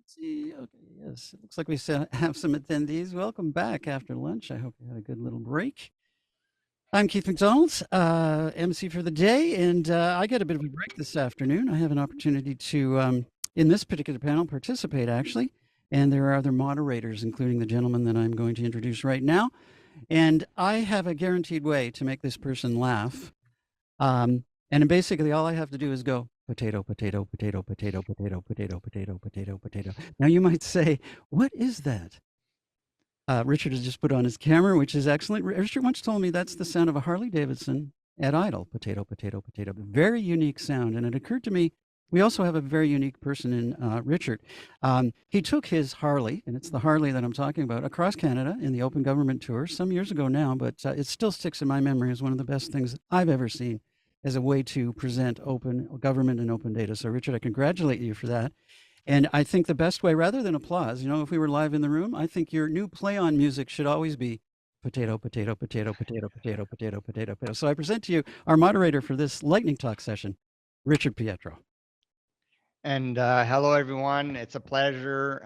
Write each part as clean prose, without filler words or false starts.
See, okay, yes, it looks like we have some attendees. Welcome back after lunch. I hope you had a good little break. I'm Keith McDonald, MC for the day, and I get a bit of a break this afternoon. I have an opportunity to, in this particular panel, participate actually, and there are other moderators, including the gentleman that I'm going to introduce right now. And I have a guaranteed way to make this person laugh. And basically all I have to do is go potato, potato, potato, potato, potato, potato, potato, potato, potato. Now you might say, what is that? Richard has just put on his camera, which is excellent. Richard once told me that's the sound of a Harley Davidson at idle. Potato, potato, potato. Very unique sound. And it occurred to me, we also have a very unique person in Richard. He took his Harley, and it's the Harley that I'm talking about, across Canada in the Open Government Tour some years ago now, but it still sticks in my memory as one of the best things I've ever seen as a way to present open government and open data. So Richard, I congratulate you for that. And I think the best way, rather than applause, you know, if we were live in the room, I think your new play on music should always be potato, potato, potato, potato, potato, potato, potato, potato. So I present to you our moderator for this lightning talk session, Richard Pietro. And hello, everyone. It's a pleasure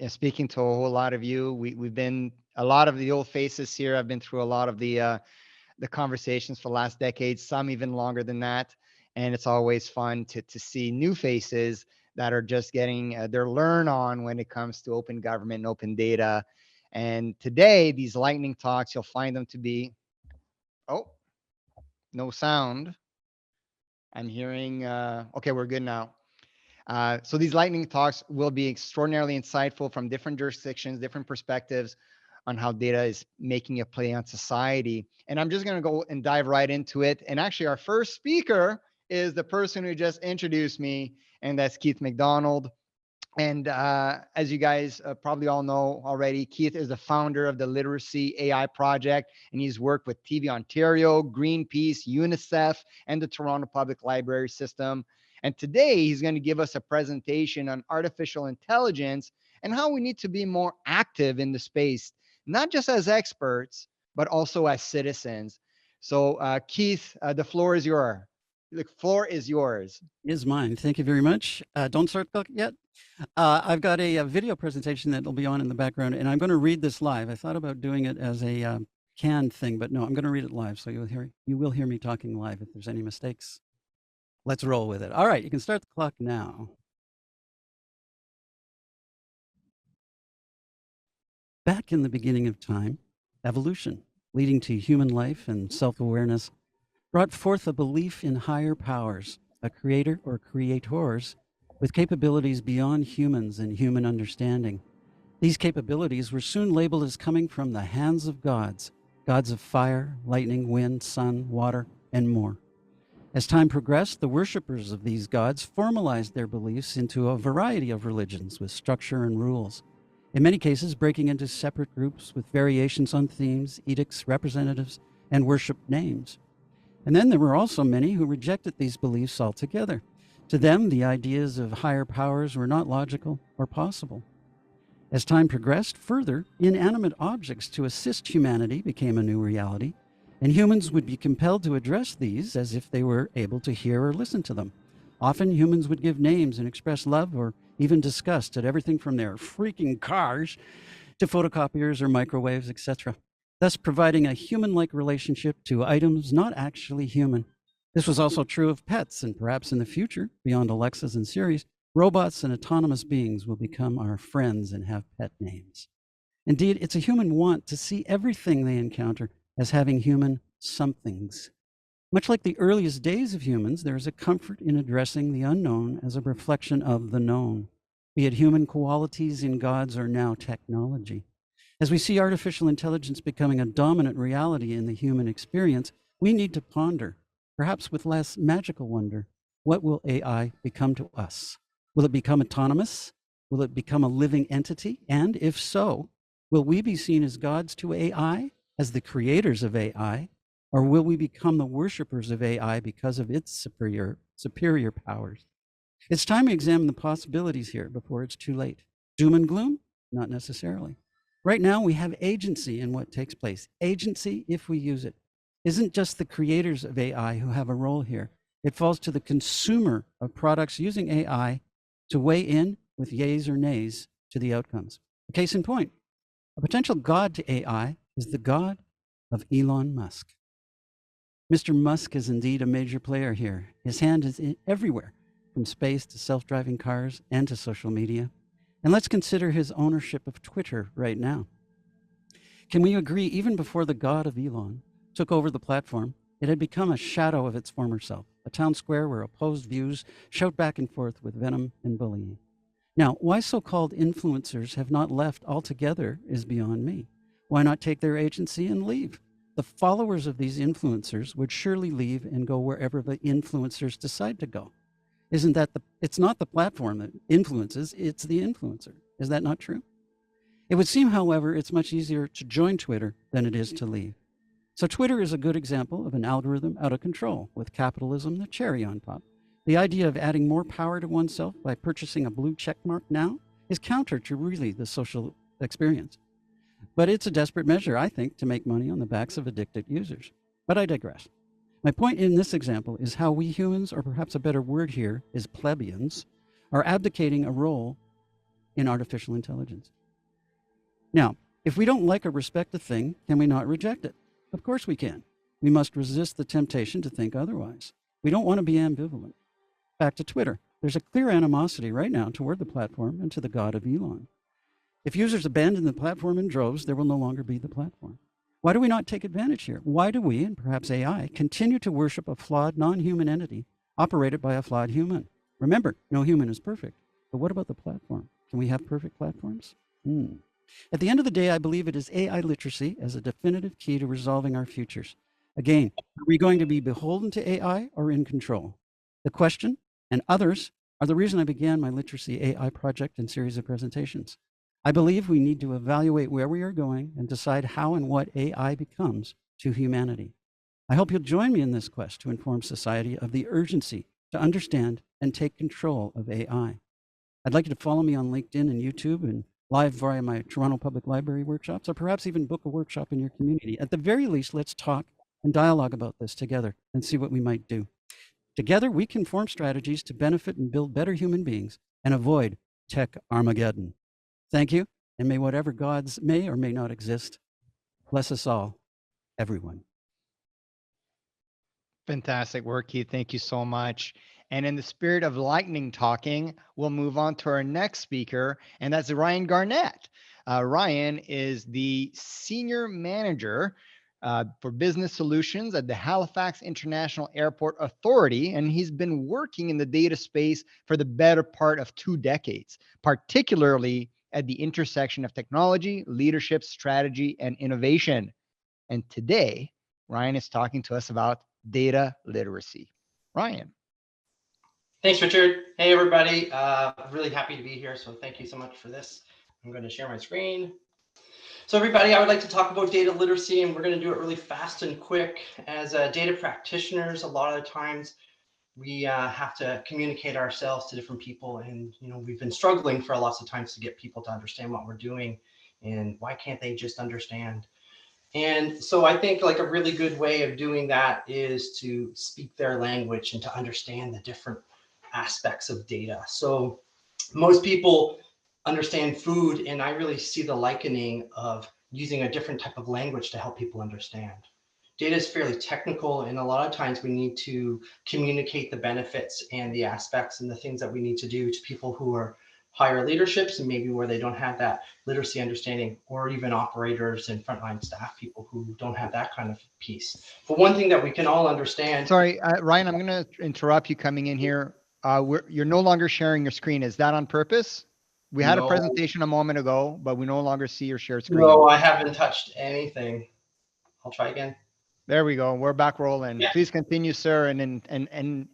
speaking to a whole lot of you. We've been a lot of the old faces here. I've been through a lot of the conversations for the last decade, some even longer than that. And it's always fun to see new faces that are just getting their learn on when it comes to open government and open data. And today, these lightning talks, you'll find them to be, oh, no sound. I'm hearing, okay, we're good now. So these lightning talks will be extraordinarily insightful from different jurisdictions, different perspectives on how data is making a play on society. And I'm just going to go and dive right into it. And actually, our first speaker is the person who just introduced me, and that's Keith McDonald. And as you guys probably all know already, Keith is the founder of the literacyAI project, and he's worked with TV Ontario, Greenpeace, UNICEF, and the Toronto Public Library System. And today he's going to give us a presentation on artificial intelligence and how we need to be more active in the space, not just as experts, but also as citizens. So Keith, the floor is yours. The floor is yours. Is mine. Thank you very much. Don't start yet. I've got a video presentation that will be on in the background, and I'm going to read this live. I thought about doing it as a canned thing, but no, I'm going to read it live. So you will hear me talking live if there's any mistakes. Let's roll with it. All right, you can start the clock now. Back in the beginning of time, evolution, leading to human life and self-awareness, brought forth a belief in higher powers, a creator or creators with capabilities beyond humans and human understanding. These capabilities were soon labeled as coming from the hands of gods, gods of fire, lightning, wind, sun, water, and more. As time progressed, the worshippers of these gods formalized their beliefs into a variety of religions with structure and rules, in many cases breaking into separate groups with variations on themes, edicts, representatives, and worship names. And then there were also many who rejected these beliefs altogether. To them, the ideas of higher powers were not logical or possible. As time progressed further, inanimate objects to assist humanity became a new reality, and humans would be compelled to address these as if they were able to hear or listen to them. Often humans would give names and express love or even disgust at everything from their freaking cars to photocopiers or microwaves, etc., thus providing a human-like relationship to items not actually human. This was also true of pets, and perhaps in the future, beyond Alexas and Siris, robots and autonomous beings will become our friends and have pet names. Indeed, it's a human want to see everything they encounter as having human somethings. Much like the earliest days of humans, there is a comfort in addressing the unknown as a reflection of the known, be it human qualities in gods or now technology. As we see artificial intelligence becoming a dominant reality in the human experience, we need to ponder, perhaps with less magical wonder, what will AI become to us? Will it become autonomous? Will it become a living entity? And if so, will we be seen as gods to AI, as the creators of AI, or will we become the worshippers of AI because of its superior powers? It's time we examine the possibilities here before it's too late. Doom and gloom? Not necessarily. Right now, we have agency in what takes place. Agency, if we use it, isn't just the creators of AI who have a role here. It falls to the consumer of products using AI to weigh in with yays or nays to the outcomes. A case in point, a potential god to AI is the god of Elon Musk. Mr. Musk is indeed a major player here. His hand is everywhere, from space to self-driving cars and to social media. And let's consider his ownership of Twitter right now. Can we agree, even before the god of Elon took over the platform, it had become a shadow of its former self, a town square where opposed views shout back and forth with venom and bullying. Now, why so-called influencers have not left altogether is beyond me. Why not take their agency and leave? The followers of these influencers would surely leave and go wherever the influencers decide to go. Isn't that it's not the platform that influences, it's the influencer. Is that not true? It would seem, however, it's much easier to join Twitter than it is to leave. So Twitter is a good example of an algorithm out of control, with capitalism the cherry on top. The idea of adding more power to oneself by purchasing a blue check mark now is counter to really the social experience. But it's a desperate measure, I think, to make money on the backs of addicted users. But I digress. My point in this example is how we humans, or perhaps a better word here is plebeians, are abdicating a role in artificial intelligence. Now, if we don't like or respect a thing, can we not reject it? Of course we can. We must resist the temptation to think otherwise. We don't want to be ambivalent. Back to Twitter. There's a clear animosity right now toward the platform and to the god of Elon. If users abandon the platform in droves, there will no longer be the platform. Why do we not take advantage here? Why do we, and perhaps AI, continue to worship a flawed, non-human entity operated by a flawed human? Remember, no human is perfect. But what about the platform? Can we have perfect platforms? At the end of the day, I believe it is AI literacy as a definitive key to resolving our futures. Again, are we going to be beholden to AI or in control? The question, and others, are the reason I began my literacy AI project and series of presentations. I believe we need to evaluate where we are going and decide how and what AI becomes to humanity. I hope you'll join me in this quest to inform society of the urgency to understand and take control of AI. I'd like you to follow me on LinkedIn and YouTube and live via my Toronto Public Library workshops, or perhaps even book a workshop in your community. At the very least, let's talk and dialogue about this together and see what we might do. Together, we can form strategies to benefit and build better human beings and avoid tech Armageddon. Thank you, and may whatever gods may or may not exist bless us all, everyone. Fantastic work, Keith. Thank you so much. And in the spirit of lightning talking, we'll move on to our next speaker, and that's Ryan Garnett. Ryan is the Senior Manager for Business Solutions at the Halifax International Airport Authority, and he's been working in the data space for the better part of 2 decades, particularly at the intersection of technology, leadership, strategy, and innovation. And today, Ryan is talking to us about data literacy. Ryan. Thanks, Richard. Hey, everybody. Really happy to be here. So thank you so much for this. I'm going to share my screen. So everybody, I would like to talk about data literacy, and we're going to do it really fast and quick. As data practitioners, a lot of the times we have to communicate ourselves to different people. And, we've been struggling for lots of times to get people to understand what we're doing. And why can't they just understand? And so I think like a really good way of doing that is to speak their language and to understand the different aspects of data. So most people understand food, and I really see the likening of using a different type of language to help people understand. Data is fairly technical, and a lot of times we need to communicate the benefits and the aspects and the things that we need to do to people who are higher leaderships and maybe where they don't have that literacy understanding, or even operators and frontline staff people who don't have that kind of piece. But one thing that we can all understand. Sorry, Ryan, I'm going to interrupt you coming in here. You're no longer sharing your screen. Is that on purpose? We had a presentation a moment ago, but we no longer see your shared screen. No, I haven't touched anything. I'll try again. There we go. We're back rolling. Yeah. Please continue, sir, and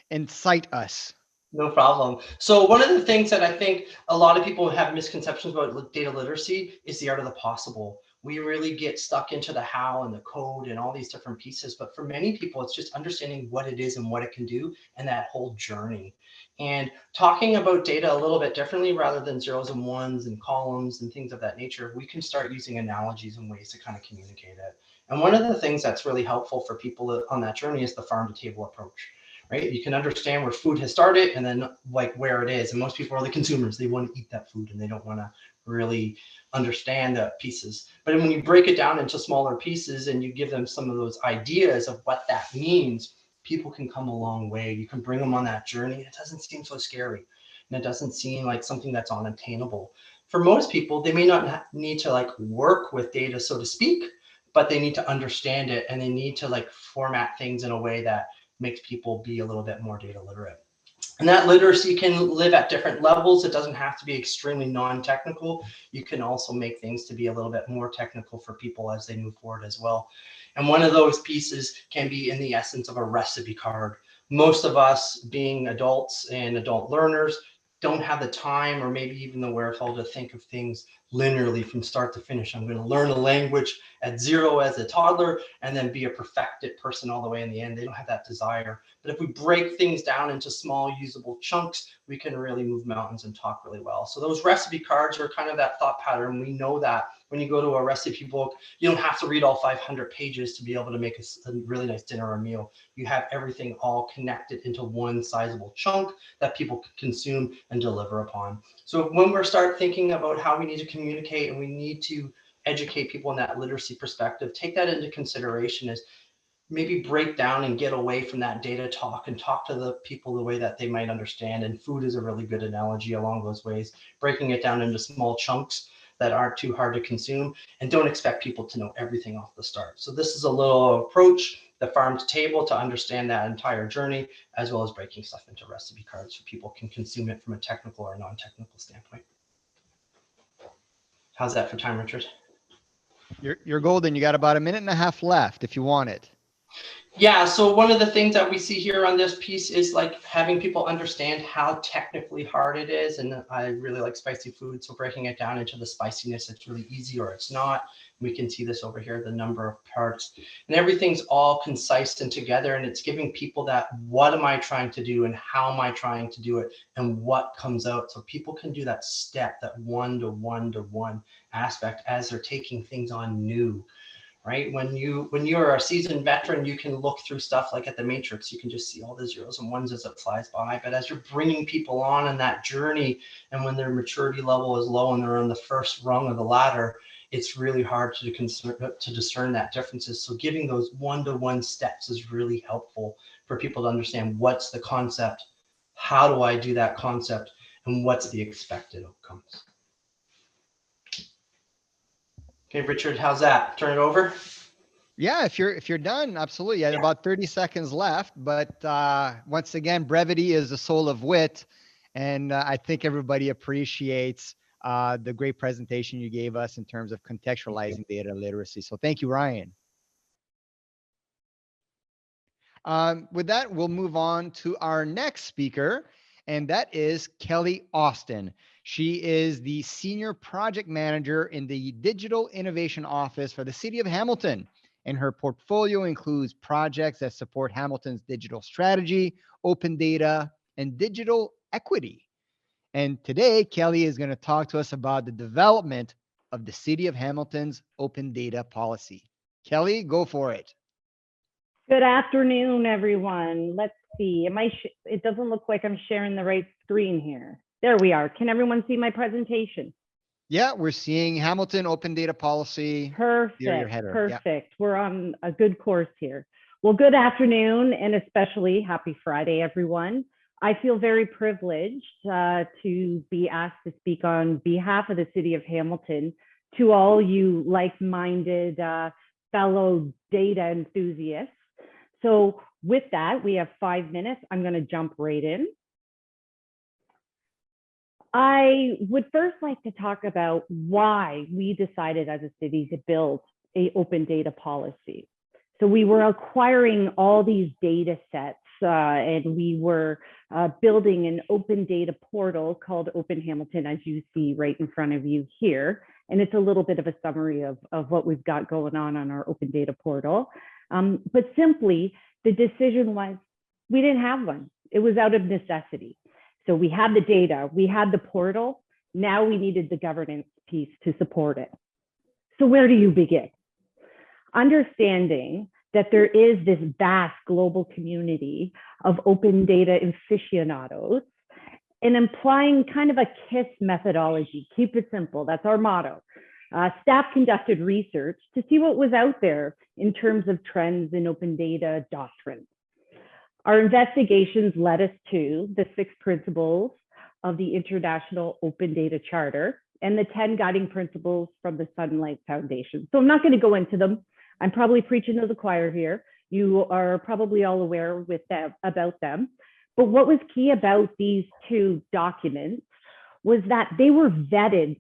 incite us. No problem. So one of the things that I think a lot of people have misconceptions about data literacy is the art of the possible. We really get stuck into the how and the code and all these different pieces. But for many people, it's just understanding what it is and what it can do and that whole journey. And talking about data a little bit differently rather than zeros and ones and columns and things of that nature, we can start using analogies and ways to kind of communicate it. And one of the things that's really helpful for people on that journey is the farm to table approach. right? You can understand where food has started and then like where it is. And most people are the consumers. They want to eat that food and they don't want to really understand the pieces. But when you break it down into smaller pieces and you give them some of those ideas of what that means, people can come a long way. You can bring them on that journey. It doesn't seem so scary. And it doesn't seem like something that's unattainable. For most people, they may not need to like work with data, so to speak, but they need to understand it and they need to like format things in a way that makes people be a little bit more data literate. And that literacy can live at different levels. It doesn't have to be extremely non-technical. You can also make things to be a little bit more technical for people as they move forward as well. And one of those pieces can be in the essence of a recipe card. Most of us being adults and adult learners don't have the time or maybe even the wherewithal to think of things linearly from start to finish. I'm going to learn a language at 0 as a toddler and then be a perfected person all the way in the end. They don't have that desire. But if we break things down into small usable chunks, we can really move mountains and talk really well. So those recipe cards are kind of that thought pattern. We know that when you go to a recipe book, you don't have to read all 500 pages to be able to make a really nice dinner or meal. You have everything all connected into one sizable chunk that people can consume and deliver upon. So when we start thinking about how we need to communicate and we need to educate people in that literacy perspective, take that into consideration as maybe break down and get away from that data talk and talk to the people the way that they might understand. And food is a really good analogy along those ways, breaking it down into small chunks that aren't too hard to consume, and don't expect people to know everything off the start. So this is a little approach, the farm to table, to understand that entire journey, as well as breaking stuff into recipe cards so people can consume it from a technical or non-technical standpoint. How's that for time, Richard? You're golden. You got about 1.5 minutes left if you want it. Yeah, so one of the things that we see here on this piece is like having people understand how technically hard it is. And I really like spicy food, so breaking it down into the spiciness, it's really easy or it's not. We can see this over here, the number of parts, and everything's all concise and together, and it's giving people that, what am I trying to do and how am I trying to do it and what comes out, so people can do that step, that one-to-one aspect as they're taking things on new. Right? When you're a seasoned veteran, you can look through stuff like at the Matrix. You can just see all the zeros and ones as it flies by. But as you're bringing people on that journey, and when their maturity level is low and they're on the first rung of the ladder, it's really hard to discern that differences. So giving those one-to-one steps is really helpful for people to understand what's the concept, how do I do that concept, and what's the expected outcomes. Okay, Richard, how's that? Turn it over. Yeah, if you're done, absolutely. You have about 30 seconds left, but once again, brevity is the soul of wit, and I think everybody appreciates the great presentation you gave us in terms of contextualizing data literacy. So thank you, Ryan. With that, we'll move on to our next speaker, and that is Kelly Austen. She is the Senior Project Manager in the Digital Innovation Office for the City of Hamilton. And her portfolio includes projects that support Hamilton's digital strategy, open data, and digital equity. And today, Kelly is going to talk to us about the development of the City of Hamilton's open data policy. Kelly, go for it. Good afternoon, everyone. Let's see. It doesn't look like I'm sharing the right screen here. There we are. Can everyone see my presentation? Yeah, we're seeing Hamilton open data policy. Perfect. Your header. Perfect. Yeah. We're on a good course here. Well, good afternoon, and especially happy Friday, everyone. I feel very privileged to be asked to speak on behalf of the City of Hamilton to all you like-minded fellow data enthusiasts. So with that, we have 5 minutes. I'm going to jump right in. I would first like to talk about why we decided as a city to build an open data policy. So we were acquiring all these data sets and we were building an open data portal called Open Hamilton, as you see right in front of you here. And it's a little bit of a summary of what we've got going on our open data portal. But simply, the decision was we didn't have one. It was out of necessity. So we had the data, we had the portal. Now we needed the governance piece to support it. So where do you begin? Understanding that there is this vast global community of open data aficionados, and implying kind of a KISS methodology. Keep it simple. That's our motto. Staff conducted research to see what was out there in terms of trends in open data doctrine. Our investigations led us to the 6 principles of the International Open Data Charter and the 10 guiding principles from the Sunlight Foundation. So I'm not going to go into them. I'm probably preaching to the choir here. You are probably all aware about them. But what was key about these 2 documents was that they were vetted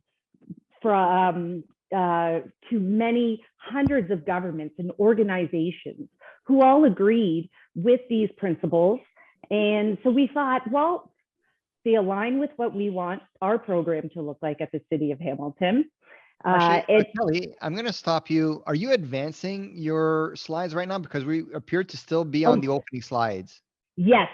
from to many hundreds of governments and organizations who all agreed with these principles. And so we thought, well, they align with what we want our program to look like at the City of Hamilton. Actually, Kelly, I'm going to stop you. Are you advancing your slides right now? Because we appear to still be on the opening slides. Yes,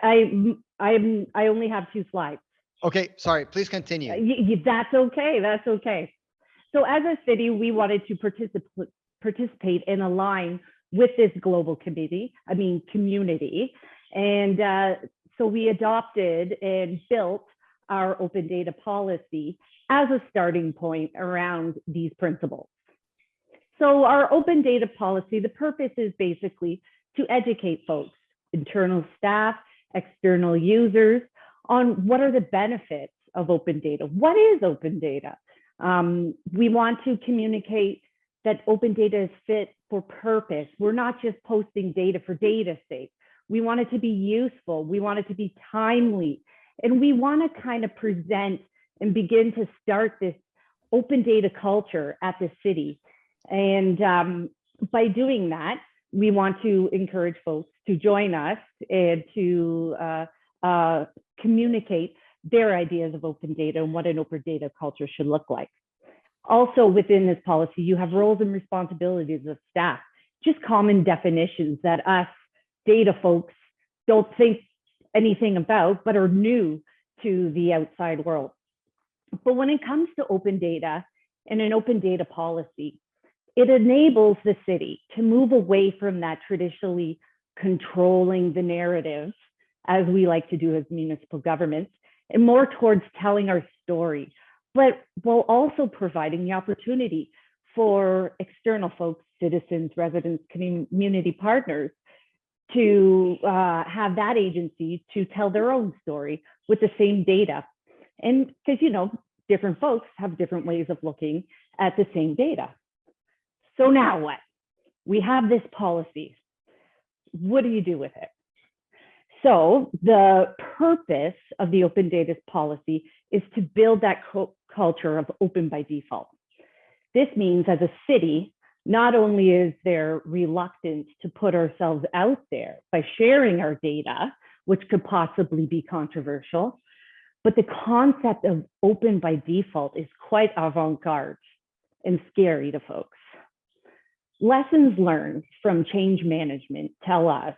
I only have 2 slides. Okay, sorry, please continue. That's okay, that's okay. So as a city, we wanted to participate and align with this global community. And so we adopted and built our open data policy as a starting point around these principles. So our open data policy, the purpose is basically to educate folks, internal staff, external users, on what are the benefits of open data. What is open data? We want to communicate that open data is fit for purpose. We're not just posting data for data's sake. We want it to be useful. We want it to be timely. And we want to kind of present and begin to start this open data culture at the city. And by doing that, we want to encourage folks to join us and to communicate their ideas of open data and what an open data culture should look like. Also within this policy, you have roles and responsibilities of staff, just common definitions that us data folks don't think anything about, but are new to the outside world. But when it comes to open data and an open data policy, it enables the city to move away from that traditionally controlling the narrative, as we like to do as municipal governments, and more towards telling our story, but while also providing the opportunity for external folks, citizens, residents, community partners to have that agency to tell their own story with the same data. And because, different folks have different ways of looking at the same data. So now what? We have this policy. What do you do with it? So the purpose of the open data policy is to build that culture of open by default. This means as a city, not only is there reluctance to put ourselves out there by sharing our data, which could possibly be controversial, but the concept of open by default is quite avant-garde and scary to folks. Lessons learned from change management tell us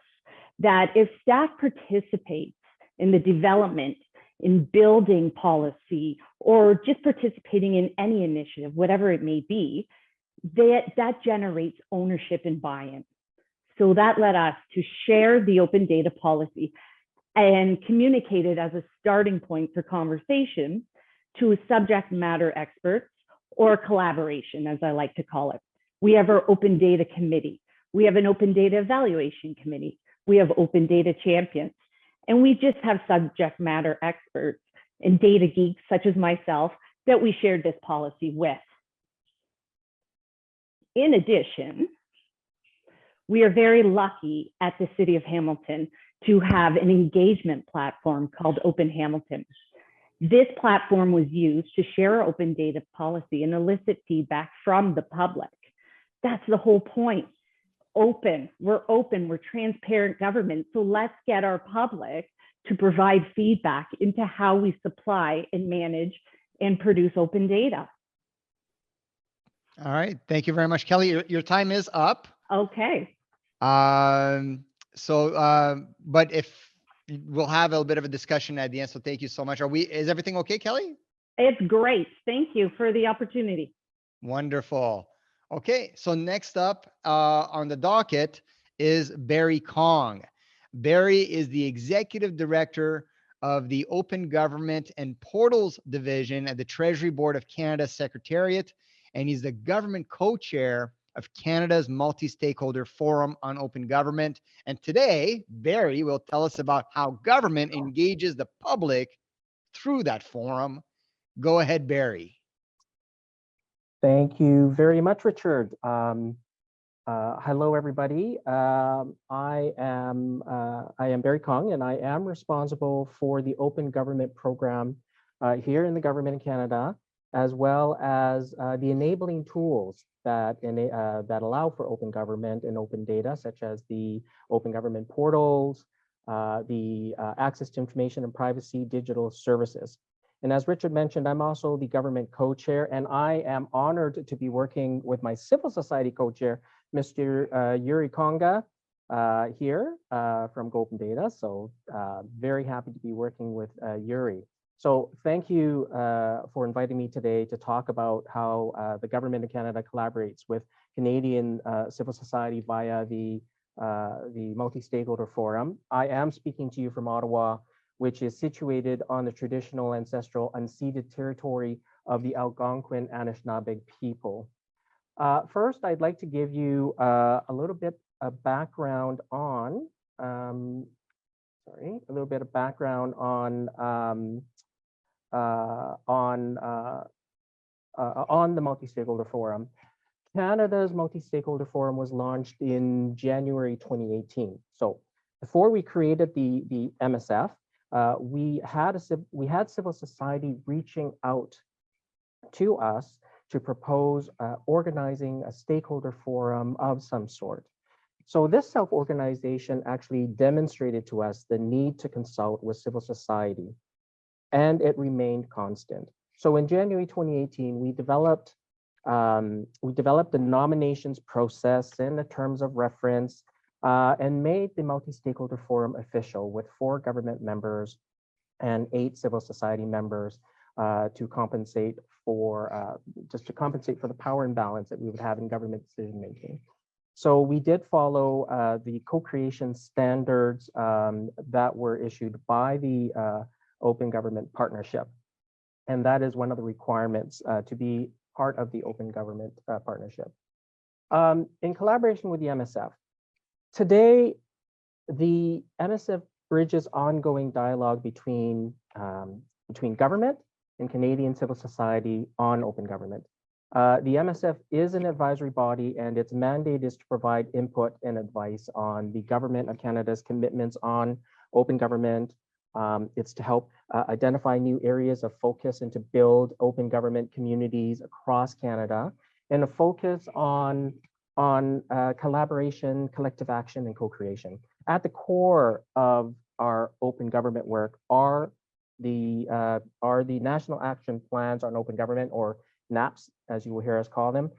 that if staff participates in the development, in building policy, or just participating in any initiative, whatever it may be, that generates ownership and buy-in. So that led us to share the open data policy and communicate it as a starting point for conversation to subject matter experts, or collaboration, as I like to call it. We have our open data committee. We have an open data evaluation committee. We have open data champions. And we just have subject matter experts and data geeks such as myself that we shared this policy with. In addition, we are very lucky at the City of Hamilton to have an engagement platform called Open Hamilton. This platform was used to share our open data policy and elicit feedback from the public. That's the whole point. We're transparent government. So let's get our public to provide feedback into how we supply and manage and produce open data. All right, thank you very much, Kelly. Your time is up. Okay. But if we'll have a little bit of a discussion at the end, so thank you so much. Is everything okay, Kelly? It's great. Thank you for the opportunity. Wonderful. Okay, so next up on the docket is Barry Kong. Barry is the Executive Director of the Open Government and Portals Division at the Treasury Board of Canada Secretariat, and he's the Government Co-Chair of Canada's Multi-Stakeholder Forum on Open Government. And today, Barry will tell us about how government engages the public through that forum. Go ahead, Barry. Thank you very much, Richard. Hello, everybody. I am Barry Kong, and I am responsible for the Open Government Program here in the Government of Canada, as well as the enabling tools that allow for open government and open data, such as the Open Government portals, the access to information and privacy digital services. And as Richard mentioned, I'm also the government co-chair, and I am honored to be working with my civil society co-chair, Mr. Yuri Konga, here from Open Data. So very happy to be working with Yuri. So thank you for inviting me today to talk about how the Government of Canada collaborates with Canadian civil society via the Multi-Stakeholder Forum. I am speaking to you from Ottawa, which is situated on the traditional ancestral unceded territory of the Algonquin Anishinaabe people. First, I'd like to give you a little bit of background on, the Multi-Stakeholder Forum. Canada's Multi-Stakeholder Forum was launched in January 2018. So before we created the MSF, we had civil society reaching out to us to propose organizing a stakeholder forum of some sort. So this self-organization actually demonstrated to us the need to consult with civil society, and it remained constant. So in January 2018, we developed the nominations process and the terms of reference, and made the Multi-Stakeholder Forum official with 4 government members and 8 civil society members to compensate for the power imbalance that we would have in government decision making. So we did follow the co-creation standards that were issued by the Open Government Partnership, and that is one of the requirements to be part of the Open Government Partnership. In collaboration with the MSF, today, the MSF bridges ongoing dialogue between government and Canadian civil society on open government. The MSF is an advisory body, and its mandate is to provide input and advice on the Government of Canada's commitments on open government. It's to help identify new areas of focus and to build open government communities across Canada, and a focus on collaboration, collective action, and co-creation. At the core of our open government work are the National Action Plans on Open Government, or NAPs, as you will hear us call them,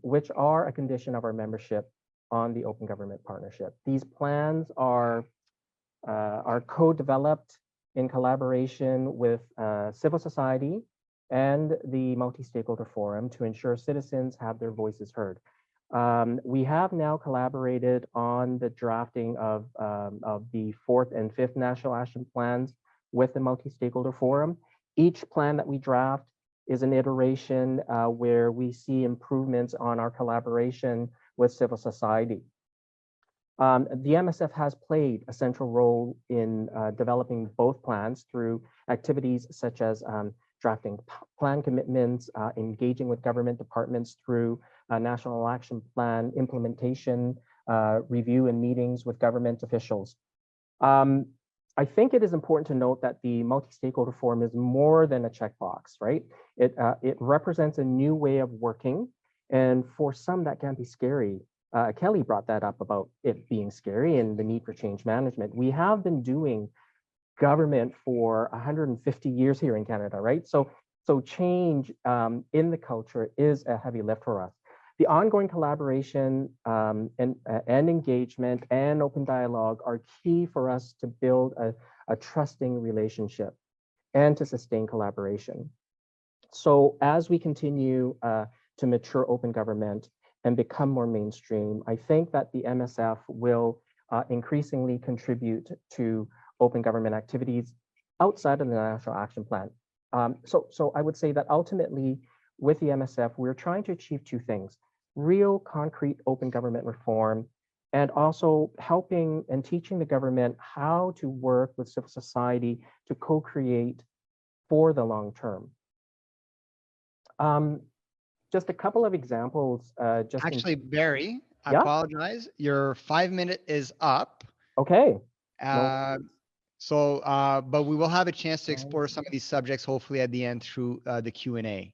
which are a condition of our membership on the Open Government Partnership. These plans are co-developed in collaboration with civil society and the Multi-Stakeholder Forum to ensure citizens have their voices heard. We have now collaborated on the drafting of the 4th and 5th National Action Plans with the Multi-Stakeholder Forum. Each plan that we draft is an iteration where we see improvements on our collaboration with civil society. The MSF has played a central role in developing both plans through activities such as drafting plan commitments, engaging with government departments through National Action Plan implementation, review and meetings with government officials. I think it is important to note that the Multi-Stakeholder Forum is more than a checkbox, right? It represents a new way of working, and for some that can be scary. Kelly brought that up about it being scary and the need for change management. We have been doing government for 150 years here in Canada, right? So change in the culture is a heavy lift for us. The ongoing collaboration and engagement and open dialogue are key for us to build a trusting relationship and to sustain collaboration. So as we continue to to mature open government and become more mainstream, I think that the MSF will increasingly contribute to open government activities outside of the National Action Plan. So I would say that ultimately with the MSF, we're trying to achieve two things: real concrete open government reform, and also helping and teaching the government how to work with civil society to co-create for the long term. Just a couple of examples. Actually, Barry, I Yeah? apologize. Your 5 minute is up. Okay. But we will have a chance to explore some of these subjects, hopefully at the end through the Q&A.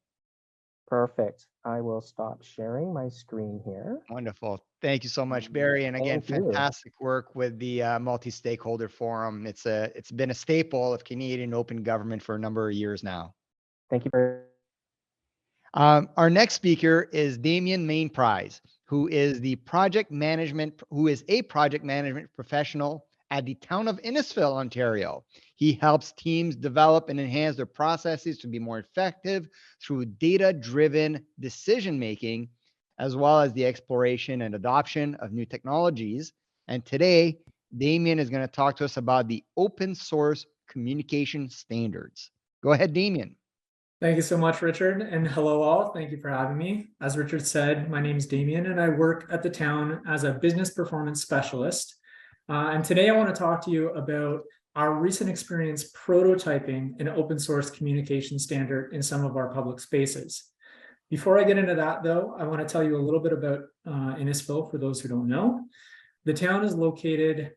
Perfect. I will stop sharing my screen here. Wonderful. Thank you so much, Barry. And again, Thank you. fantastic work with the multi-stakeholder forum. It's been a staple of Canadian open government for a number of years now. Thank you very Our next speaker is Damien Mainprize, who is a project management professional at the town of Innisfil, Ontario. He helps teams develop and enhance their processes to be more effective through data-driven decision-making, as well as the exploration and adoption of new technologies. And today, Damien is going to talk to us about the open source communication standards. Go ahead, Damien. Thank you so much, Richard, and hello all. Thank you for having me. As Richard said, my name is Damien and I work at the town as a business performance specialist. And today I want to talk to you about our recent experience prototyping an open source communication standard in some of our public spaces. Before I get into that though, I want to tell you a little bit about Innisfil for those who don't know. The town is located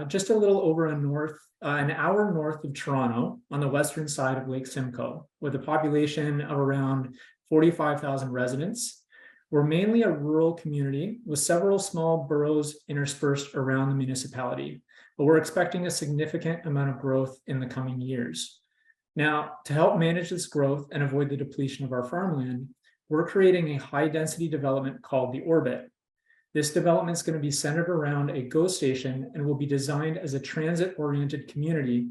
just a little over an hour north of Toronto on the western side of Lake Simcoe, with a population of around 45,000 residents. We're mainly a rural community with several small boroughs interspersed around the municipality, but we're expecting a significant amount of growth in the coming years. Now, to help manage this growth and avoid the depletion of our farmland, we're creating a high-density development called the Orbit. This development is going to be centered around a GO station and will be designed as a transit-oriented community,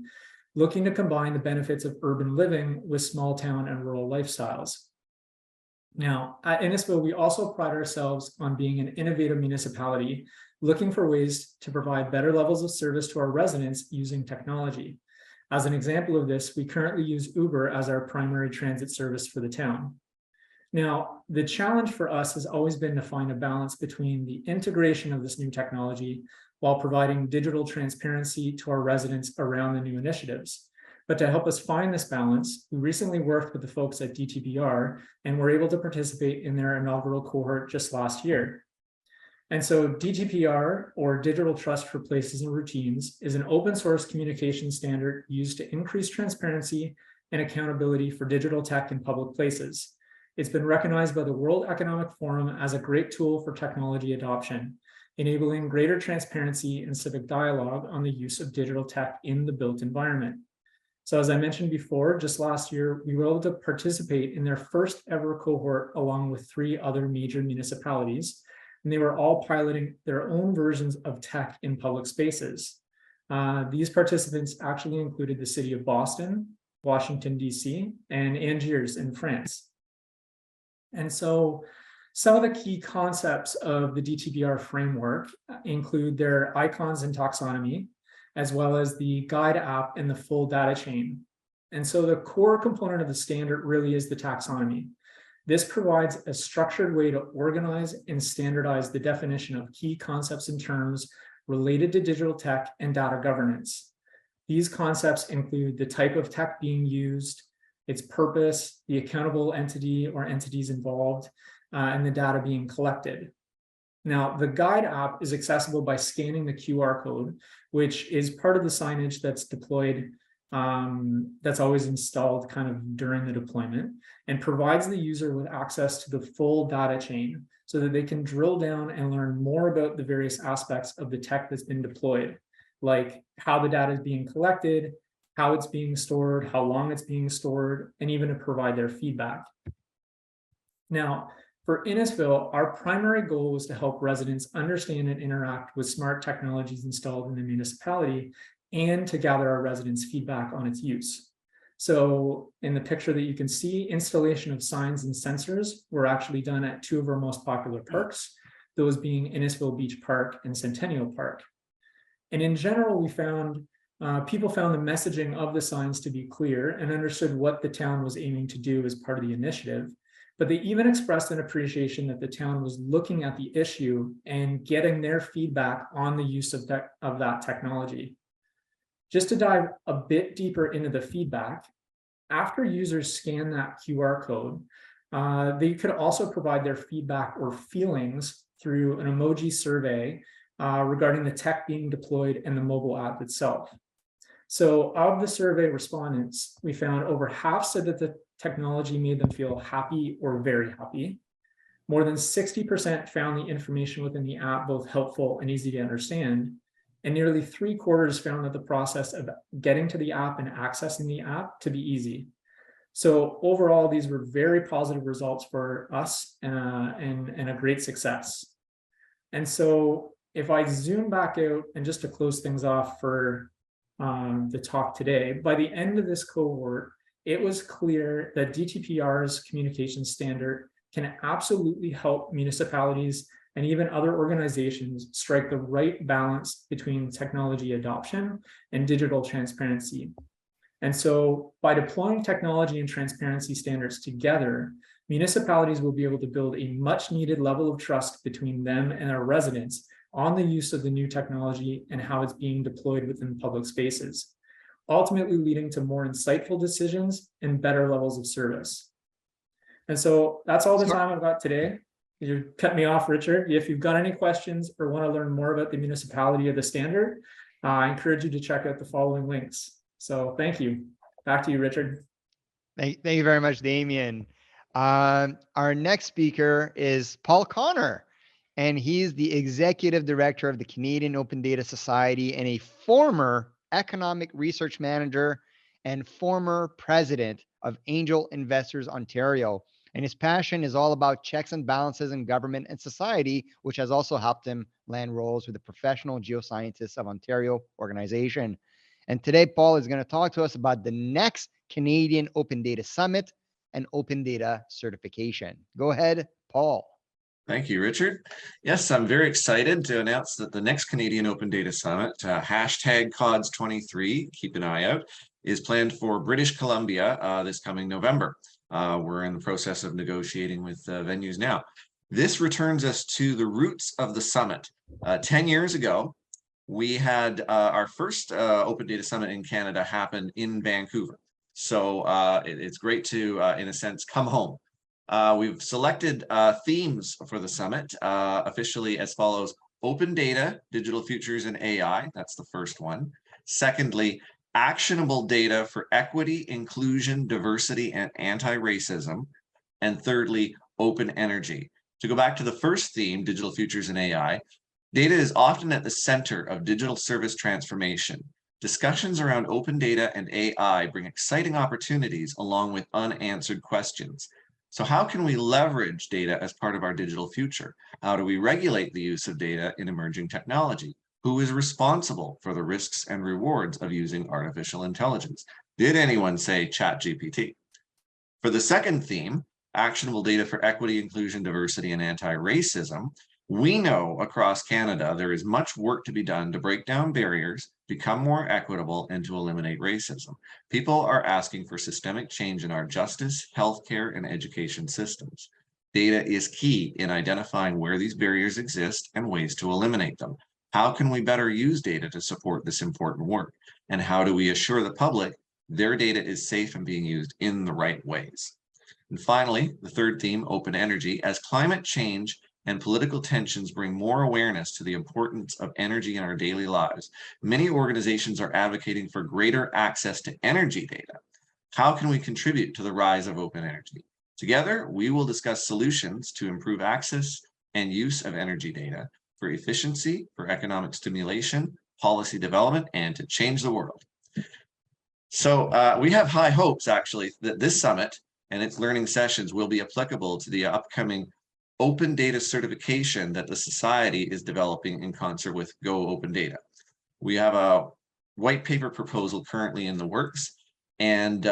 looking to combine the benefits of urban living with small town and rural lifestyles. Now, at Innisfil, we also pride ourselves on being an innovative municipality, looking for ways to provide better levels of service to our residents using technology. As an example of this, we currently use Uber as our primary transit service for the town. Now, the challenge for us has always been to find a balance between the integration of this new technology while providing digital transparency to our residents around the new initiatives. But to help us find this balance, we recently worked with the folks at DTBR and were able to participate in their inaugural cohort just last year. And so DTPR, or Digital Trust for Places and Routines, is an open source communication standard used to increase transparency and accountability for digital tech in public places. It's been recognized by the World Economic Forum as a great tool for technology adoption, enabling greater transparency and civic dialogue on the use of digital tech in the built environment. So as I mentioned before, just last year, we were able to participate in their first ever cohort along with 3 other major municipalities, and they were all piloting their own versions of tech in public spaces. These participants actually included the city of Boston, Washington, D.C., and Angers in France. And so some of the key concepts of the DTBR framework include their icons and taxonomy, as well as the guide app and the full data chain. And so the core component of the standard really is the taxonomy. This provides a structured way to organize and standardize the definition of key concepts and terms related to digital tech and data governance. These concepts include the type of tech being used, its purpose, the accountable entity or entities involved, and the data being collected. Now, the guide app is accessible by scanning the QR code, which is part of the signage that's deployed, that's always installed kind of during the deployment, and provides the user with access to the full data chain so that they can drill down and learn more about the various aspects of the tech that's been deployed, like how the data is being collected, how it's being stored, how long it's being stored, and even to provide their feedback. Now, for Innisfil, our primary goal was to help residents understand and interact with smart technologies installed in the municipality and to gather our residents' feedback on its use. So in the picture that you can see, installation of signs and sensors were actually done at two of our most popular parks, those being Innisfil Beach Park and Centennial Park. And in general, we found people found the messaging of the signs to be clear and understood what the town was aiming to do as part of the initiative. But they even expressed an appreciation that the town was looking at the issue and getting their feedback on the use of that technology. Just to dive a bit deeper into the feedback, after users scan that QR code, they could also provide their feedback or feelings through an emoji survey regarding the tech being deployed and the mobile app itself. So of the survey respondents, we found over half said that the technology made them feel happy or very happy. More than 60% found the information within the app both helpful and easy to understand. And nearly 3/4 found that the process of getting to the app and accessing the app to be easy. So overall, these were very positive results for us and a great success. And so if I zoom back out and just to close things off for the talk today, by the end of this cohort, it was clear that DTPR's communication standard can absolutely help municipalities and even other organizations strike the right balance between technology adoption and digital transparency. And so by deploying technology and transparency standards together, municipalities will be able to build a much needed level of trust between them and their residents on the use of the new technology and how it's being deployed within public spaces, ultimately leading to more insightful decisions and better levels of service. And so that's all the time I've got today. You cut me off, Richard. If you've got any questions or want to learn more about the municipality of the standard, I encourage you to check out the following links. So thank you. Back to you, Richard. Thank you very much, Damien. Our next speaker is Paul Connor, and he's the Executive Director of the Canadian Open Data Society and a former Economic Research Manager and former President of Angel Investors Ontario. And his passion is all about checks and balances in government and society, which has also helped him land roles with the Professional Geoscientists of Ontario organization. And today, Paul is going to talk to us about the next Canadian Open Data Summit and Open Data Certification. Go ahead, Paul. Thank you, Richard. Yes, I'm very excited to announce that the next Canadian Open Data Summit, hashtag CODS23, keep an eye out, is planned for British Columbia this coming November. We're in the process of negotiating with venues now. This returns us to the roots of the summit. 10 years ago, we had our first Open Data Summit in Canada happen in Vancouver. So it's great to, in a sense, come home. We've selected themes for the summit officially as follows: open data, digital futures, and AI. That's the first one. Secondly, actionable data for equity, inclusion, diversity, and anti-racism. And thirdly, open energy. To go back to the first theme, digital futures and AI, data is often at the center of digital service transformation. Discussions around open data and AI bring exciting opportunities along with unanswered questions. So how can we leverage data as part of our digital future? How do we regulate the use of data in emerging technology? Who is responsible for the risks and rewards of using artificial intelligence? Did anyone say ChatGPT? For the second theme, actionable data for equity, inclusion, diversity, and anti-racism, we know across Canada there is much work to be done to break down barriers, become more equitable, and to eliminate racism. People are asking for systemic change in our justice, healthcare, and education systems. Data is key in identifying where these barriers exist and ways to eliminate them. How can we better use data to support this important work? And how do we assure the public their data is safe and being used in the right ways? And finally, the third theme, open energy. As climate change and political tensions bring more awareness to the importance of energy in our daily lives, many organizations are advocating for greater access to energy data. How can we contribute to the rise of open energy? Together, we will discuss solutions to improve access and use of energy data for efficiency, for economic stimulation, policy development, and to change the world. So we have high hopes, actually, that this summit and its learning sessions will be applicable to the upcoming open data certification that the Society is developing in concert with Go Open Data. We have a white paper proposal currently in the works, And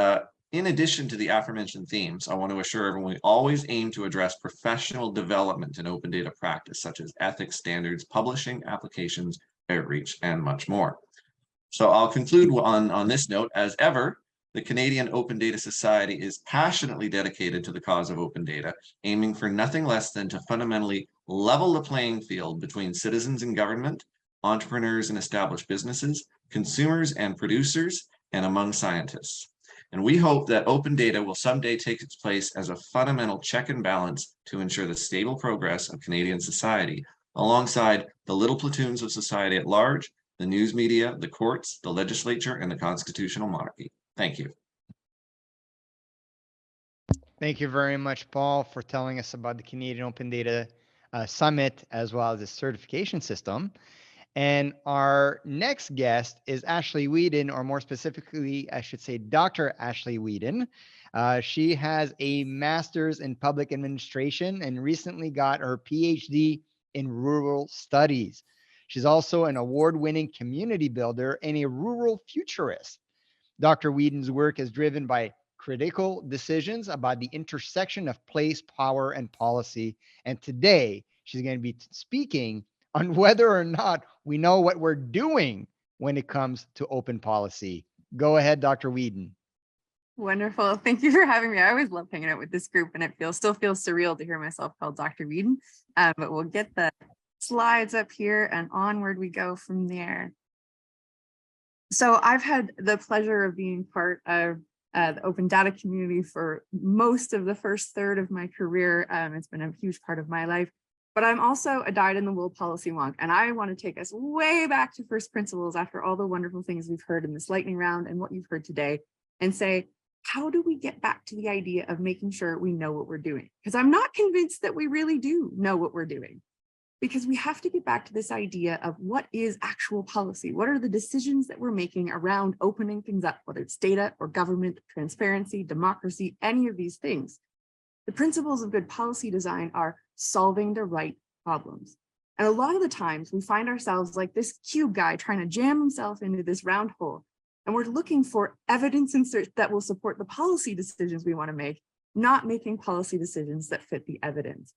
in addition to the aforementioned themes, I want to assure everyone we always aim to address professional development in open data practice, such as ethics standards, publishing, applications, outreach, and much more. So I'll conclude on this note. As ever, the Canadian Open Data Society is passionately dedicated to the cause of open data, aiming for nothing less than to fundamentally level the playing field between citizens and government, entrepreneurs and established businesses, consumers and producers, and among scientists. And we hope that open data will someday take its place as a fundamental check and balance to ensure the stable progress of Canadian society, alongside the little platoons of society at large, the news media, the courts, the legislature, and the constitutional monarchy. Thank you. Thank you very much, Paul, for telling us about the Canadian Open Data Summit, as well as the certification system. And our next guest is Ashley Whedon, or more specifically, I should say Dr. Ashley Whedon. She has a master's in public administration and recently got her PhD in rural studies. She's also an award-winning community builder and a rural futurist. Dr. Whedon's work is driven by critical decisions about the intersection of place, power, and policy. And today, she's going to be speaking on whether or not we know what we're doing when it comes to open policy. Go ahead, Dr. Whedon. Wonderful. Thank you for having me. I always love hanging out with this group, and it still feels surreal to hear myself called Dr. Whedon. But we'll get the slides up here and onward we go from there. So I've had the pleasure of being part of the open data community for most of the first third of my career. It's been a huge part of my life. But I'm also a dyed-in-the-wool policy wonk, and I want to take us way back to first principles after all the wonderful things we've heard in this lightning round and what you've heard today, and say, how do we get back to the idea of making sure we know what we're doing? Because I'm not convinced that we really do know what we're doing, because we have to get back to this idea of what is actual policy? What are the decisions that we're making around opening things up, whether it's data or government, transparency, democracy, any of these things? The principles of good policy design are solving the right problems. And a lot of the times we find ourselves like this cube guy trying to jam himself into this round hole. And we're looking for evidence that will support the policy decisions we want to make, not making policy decisions that fit the evidence.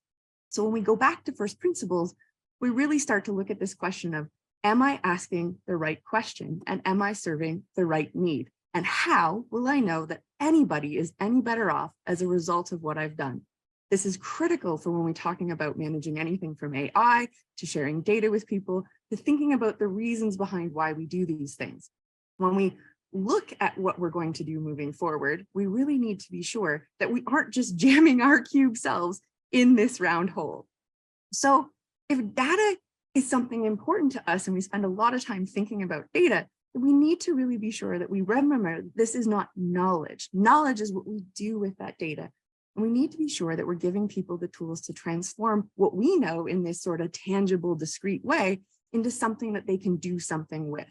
So when we go back to first principles, we really start to look at this question of, am I asking the right question? And am I serving the right need? And how will I know that anybody is any better off as a result of what I've done? This is critical for when we're talking about managing anything from AI to sharing data with people, to thinking about the reasons behind why we do these things. When we look at what we're going to do moving forward, we really need to be sure that we aren't just jamming our cube selves in this round hole. So if data is something important to us and we spend a lot of time thinking about data, we need to really be sure that we remember this is not knowledge. Knowledge is what we do with that data. And we need to be sure that we're giving people the tools to transform what we know in this sort of tangible, discrete way into something that they can do something with.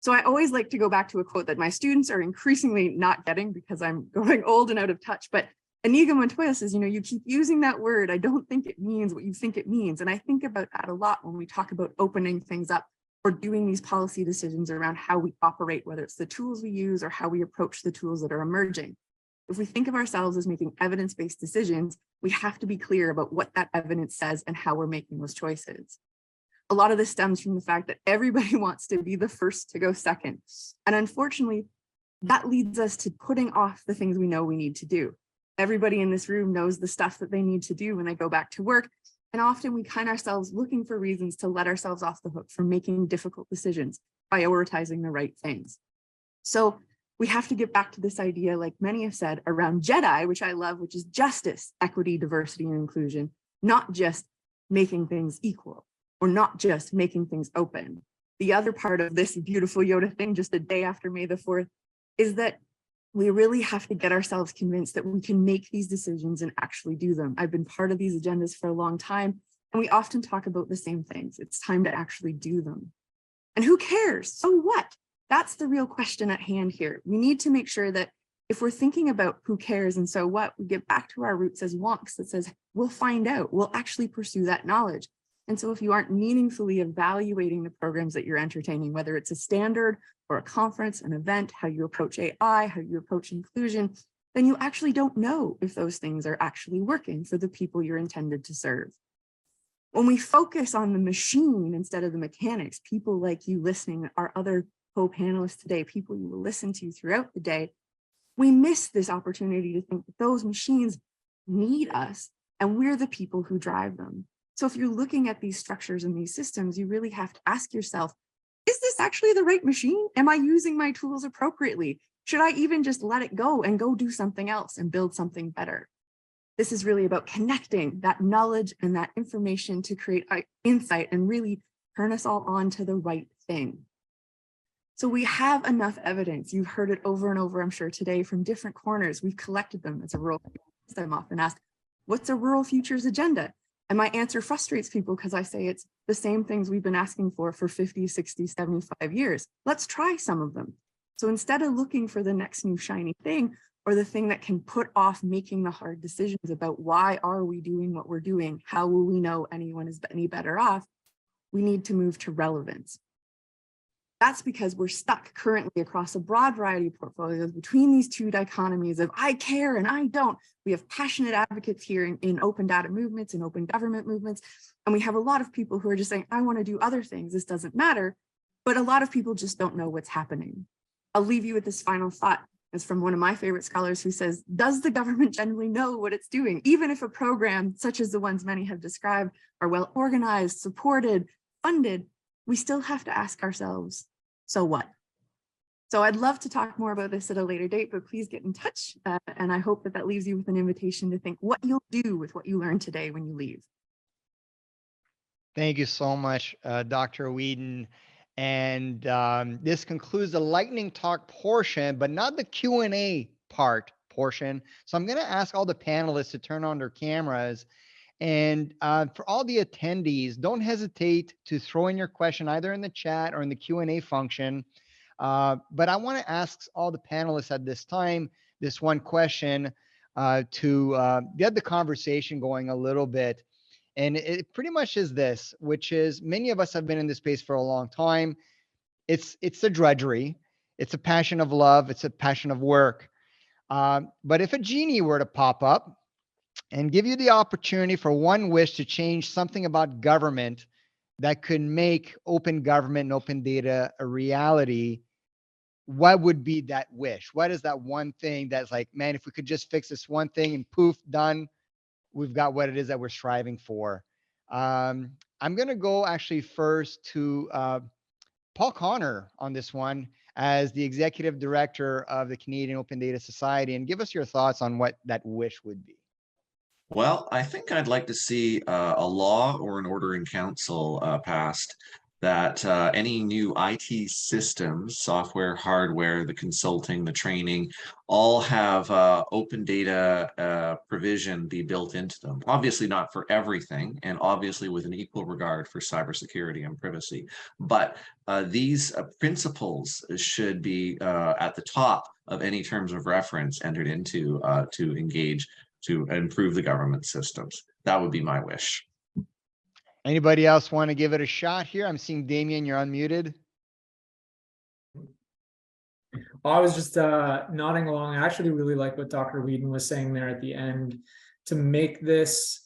So I always like to go back to a quote that my students are increasingly not getting because I'm going old and out of touch, but Inigo Montoya says, you keep using that word. I don't think it means what you think it means. And I think about that a lot when we talk about opening things up or doing these policy decisions around how we operate, whether it's the tools we use or how we approach the tools that are emerging. If we think of ourselves as making evidence-based decisions, we have to be clear about what that evidence says and how we're making those choices. A lot of this stems from the fact that everybody wants to be the first to go second. And unfortunately, that leads us to putting off the things we know we need to do. Everybody in this room knows the stuff that they need to do when they go back to work. And often we find ourselves looking for reasons to let ourselves off the hook from making difficult decisions, prioritizing the right things. So we have to get back to this idea, like many have said, around JEDI, which I love, which is justice, equity, diversity, and inclusion, not just making things equal or not just making things open. The other part of this beautiful Yoda thing, just a day after May the 4th, is that we really have to get ourselves convinced that we can make these decisions and actually do them. I've been part of these agendas for a long time, and we often talk about the same things. It's time to actually do them. And who cares? So what? That's the real question at hand here. We need to make sure that if we're thinking about who cares and so what, we get back to our roots as wonks that says, we'll find out, we'll actually pursue that knowledge. And so if you aren't meaningfully evaluating the programs that you're entertaining, whether it's a standard or a conference, an event, how you approach AI, how you approach inclusion, then you actually don't know if those things are actually working for the people you're intended to serve. When we focus on the machine instead of the mechanics, people like you listening, our other co-panelists today, people you will listen to throughout the day, we miss this opportunity to think that those machines need us and we're the people who drive them. So if you're looking at these structures and these systems, you really have to ask yourself, is this actually the right machine? Am I using my tools appropriately? Should I even just let it go and go do something else and build something better? This is really about connecting that knowledge and that information to create insight and really turn us all on to the right thing. So we have enough evidence. You've heard it over and over, I'm sure, today from different corners. We've collected them as a rural futures. I'm often asked, what's a rural futures agenda? And my answer frustrates people because I say it's the same things we've been asking for 50, 60, 75 years. Let's try some of them. So instead of looking for the next new shiny thing or the thing that can put off making the hard decisions about why are we doing what we're doing, how will we know anyone is any better off, we need to move to relevance. That's because we're stuck currently across a broad variety of portfolios between these two dichotomies of I care and I don't. We have passionate advocates here in open data movements and open government movements. And we have a lot of people who are just saying, I want to do other things. This doesn't matter. But a lot of people just don't know what's happening. I'll leave you with this final thought. It's from one of my favorite scholars who says, does the government generally know what it's doing? Even if a program such as the ones many have described are well organized, supported, funded, we still have to ask ourselves, so what? So I'd love to talk more about this at a later date, but please get in touch. And I hope that that leaves you with an invitation to think what you'll do with what you learned today when you leave. Thank you so much, Dr. Whedon. And this concludes the lightning talk portion, but not the Q&A portion. So I'm going to ask all the panelists to turn on their cameras. And for all the attendees, don't hesitate to throw in your question either in the chat or in the Q&A function. But I want to ask all the panelists at this time this one question to get the conversation going a little bit. And it pretty much is this, which is many of us have been in this space for a long time. It's a drudgery. It's a passion of love. It's a passion of work. But if a genie were to pop up and give you the opportunity for one wish to change something about government that could make open government and open data a reality, what would be that wish? What is that one thing that's like, man, if we could just fix this one thing and poof, done, we've got what it is that we're striving for. I'm going to go actually first to Paul Connor on this one as the executive director of the Canadian Open Data Society, and give us your thoughts on what that wish would be. Well, I think I'd like to see a law or an order in council passed that any new IT systems, software, hardware, the consulting, the training, all have open data provision be built into them. Obviously not for everything, and obviously with an equal regard for cybersecurity and privacy. But these principles should be at the top of any terms of reference entered into to engage to improve the government systems. That would be my wish. Anybody else want to give it a shot here? I'm seeing Damien, you're unmuted. I was just nodding along. I actually really like what Dr. Whedon was saying there at the end, to make this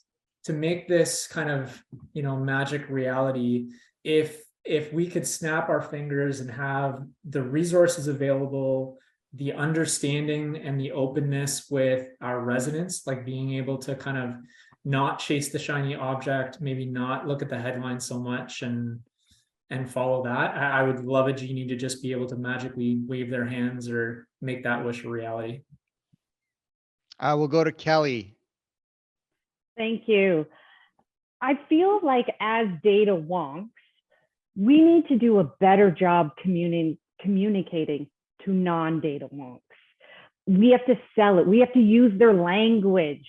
kind of, you know, magic reality. If we could snap our fingers and have the resources available, the understanding and the openness with our residents, like being able to kind of not chase the shiny object, maybe not look at the headlines so much and follow that. I would love a genie to just be able to magically wave their hands or make that wish a reality. I will go to Kelly. Thank you. I feel like as data wonks, we need to do a better job communicating to non-data wonks. We have to sell it. We have to use their language.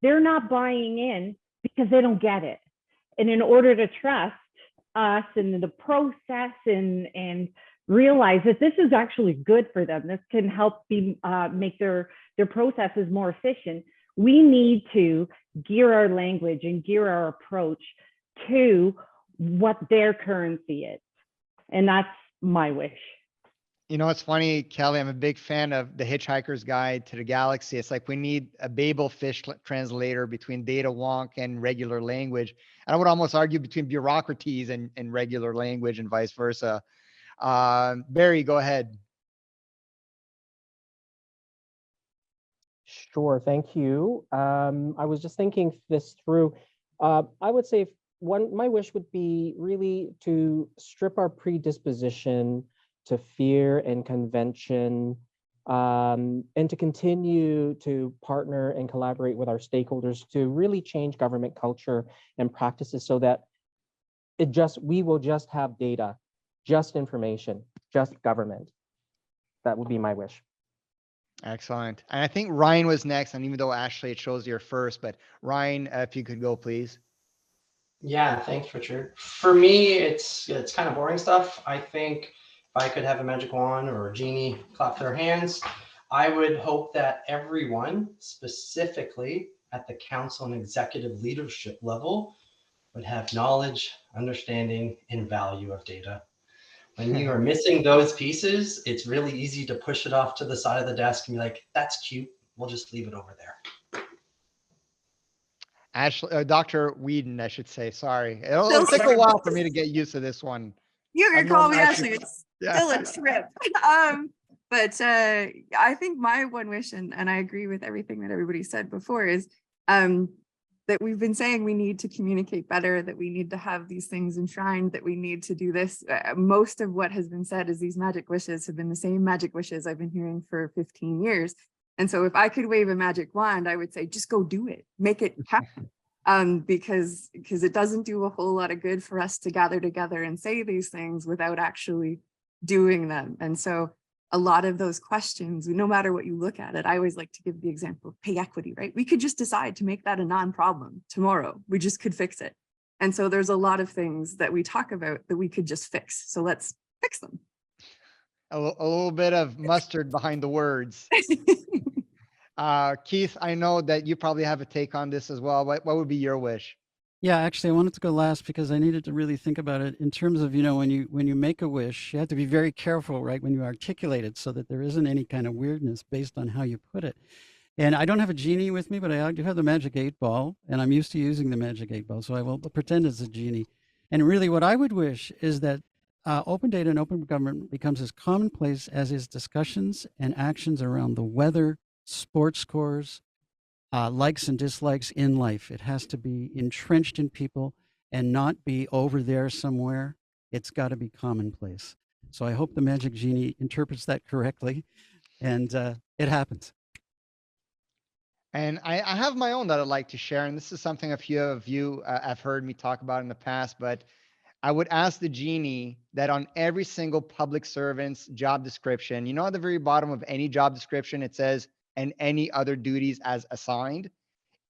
They're not buying in because they don't get it. And in order to trust us and the process and realize that this is actually good for them, this can help make their processes more efficient, we need to gear our language and gear our approach to what their currency is. And that's my wish. You know, it's funny, Kelly, I'm a big fan of the Hitchhiker's Guide to the Galaxy. It's like we need a Babel fish translator between data wonk and regular language. And I would almost argue between bureaucraties and regular language and vice versa. Barry, go ahead. Sure, thank you. I was just thinking this through. I would say my wish would be really to strip our predisposition to fear and convention, and to continue to partner and collaborate with our stakeholders to really change government culture and practices so that we will just have data, just information, just government. That would be my wish. Excellent. And I think Ryan was next. And even though Ashley, it shows you're first, but Ryan, if you could go, please. Yeah, thanks, Richard. For me, it's kind of boring stuff. I think if I could have a magic wand or a genie clap their hands, I would hope that everyone, specifically at the council and executive leadership level, would have knowledge, understanding, and value of data. When you are missing those pieces, it's really easy to push it off to the side of the desk and be like, that's cute. We'll just leave it over there. Ashley, Dr. Whedon, I should say. Sorry. It'll take a while for me to get used to this one. You can call me Ashley. It's Yeah. still a trip. But I think my one wish, and I agree with everything that everybody said before, is that we've been saying we need to communicate better, that we need to have these things enshrined, that we need to do this. Most of what has been said is these magic wishes have been the same magic wishes I've been hearing for 15 years. And so if I could wave a magic wand, I would say, just go do it, make it happen. Because it doesn't do a whole lot of good for us to gather together and say these things without actually doing them. And so a lot of those questions, no matter what you look at it, I always like to give the example of pay equity, right? We could just decide to make that a non-problem tomorrow. We just could fix it. And so there's a lot of things that we talk about that we could just fix. So let's fix them. A little bit of mustard behind the words. Keith, I know that you probably have a take on this as well. What would be your wish? Yeah, actually, I wanted to go last because I needed to really think about it in terms of, when you make a wish, you have to be very careful, right, when you articulate it so that there isn't any kind of weirdness based on how you put it. And I don't have a genie with me, but I do have the magic 8-ball, and I'm used to using the magic 8-ball, so I will pretend it's a genie. And really what I would wish is that open data and open government becomes as commonplace as is discussions and actions around the weather, sports scores, likes and dislikes in life. It has to be entrenched in people and not be over there somewhere. It's got to be commonplace. So I hope the magic genie interprets that correctly, and it happens. And I have my own that I'd like to share. And this is something a few of you have heard me talk about in the past, but I would ask the genie that on every single public servant's job description, at the very bottom of any job description, it says, and any other duties as assigned.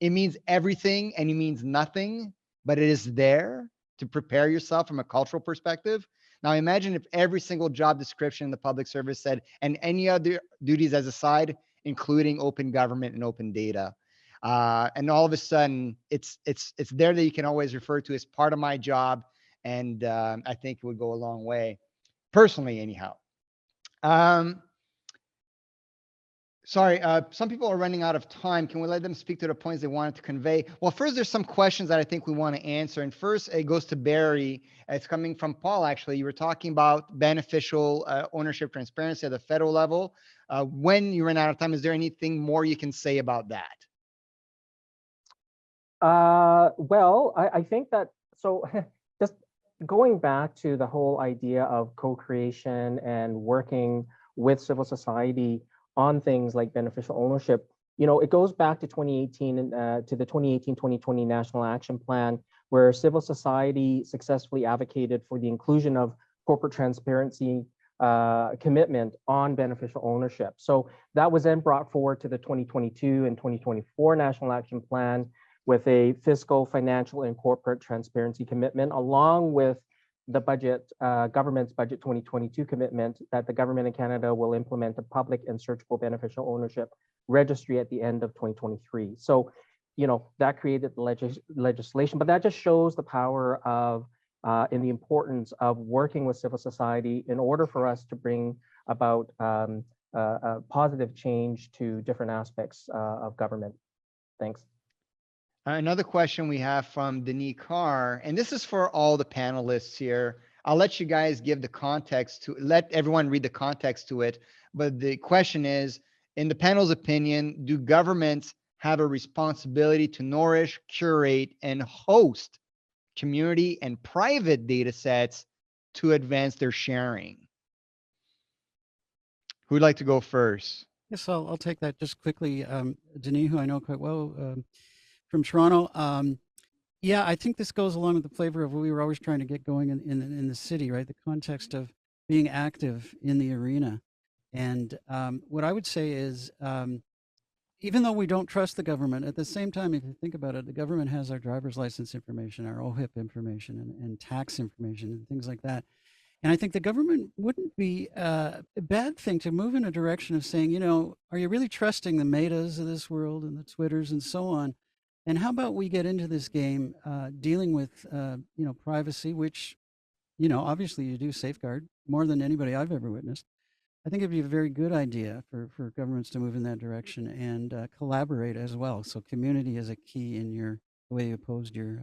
It means everything and it means nothing, but it is there to prepare yourself from a cultural perspective. Now imagine if every single job description in the public service said, and any other duties as assigned, including open government and open data. And all of a sudden it's there that you can always refer to as part of my job. And I think it would go a long way, personally, anyhow. Sorry, some people are running out of time. Can we let them speak to the points they wanted to convey? Well, first, there's some questions that I think we want to answer. And first, it goes to Barry. It's coming from Paul, actually. You were talking about beneficial ownership transparency at the federal level. When you run out of time, is there anything more you can say about that? Well, I think that, so just going back to the whole idea of co-creation and working with civil society on things like beneficial ownership, it goes back to 2018 and to the 2018-2020 National Action Plan, where civil society successfully advocated for the inclusion of corporate transparency commitment on beneficial ownership. So that was then brought forward to the 2022 and 2024 National Action Plan with a fiscal, financial, and corporate transparency commitment, along with the budget, government's budget 2022 commitment that the government of Canada will implement a public and searchable beneficial ownership registry at the end of 2023. So, that created the legislation, but that just shows the power of and the importance of working with civil society in order for us to bring about positive change to different aspects of government. Thanks. Another question we have from Denis Carr, and this is for all the panelists here. I'll let you guys give the context to, let everyone read the context to it. But the question is, in the panel's opinion, do governments have a responsibility to nourish, curate, and host community and private data sets to advance their sharing? Who'd like to go first? Yes, I'll take that just quickly. Denis, who I know quite well from Toronto. Yeah, I think this goes along with the flavor of what we were always trying to get going in the city, right? The context of being active in the arena. And what I would say is, even though we don't trust the government, at the same time, if you think about it, the government has our driver's license information, our OHIP information, and tax information, and things like that. And I think the government wouldn't be a bad thing to move in a direction of saying, you know, are you really trusting the Metas of this world and the Twitters and so on? And how about we get into this game dealing with, you know, privacy, which, you know, obviously you do safeguard more than anybody I've ever witnessed. I think it'd be a very good idea for governments to move in that direction and collaborate as well. So community is a key in the way you posed your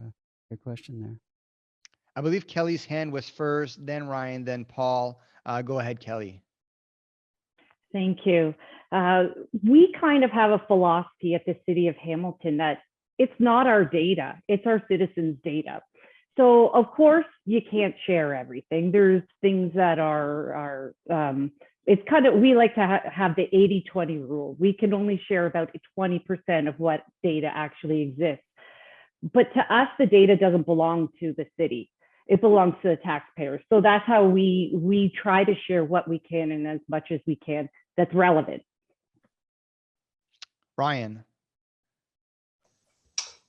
question there. I believe Kelly's hand was first, then Ryan, then Paul. Go ahead, Kelly. Thank you. We kind of have a philosophy at the City of Hamilton that it's not our data, it's our citizens' data. So of course you can't share everything. There's things that are it's kind of, we like to have the 80-20 rule. We can only share about 20% of what data actually exists. But to us, the data doesn't belong to the city. It belongs to the taxpayers. So that's how we try to share what we can and as much as we can that's relevant. Ryan.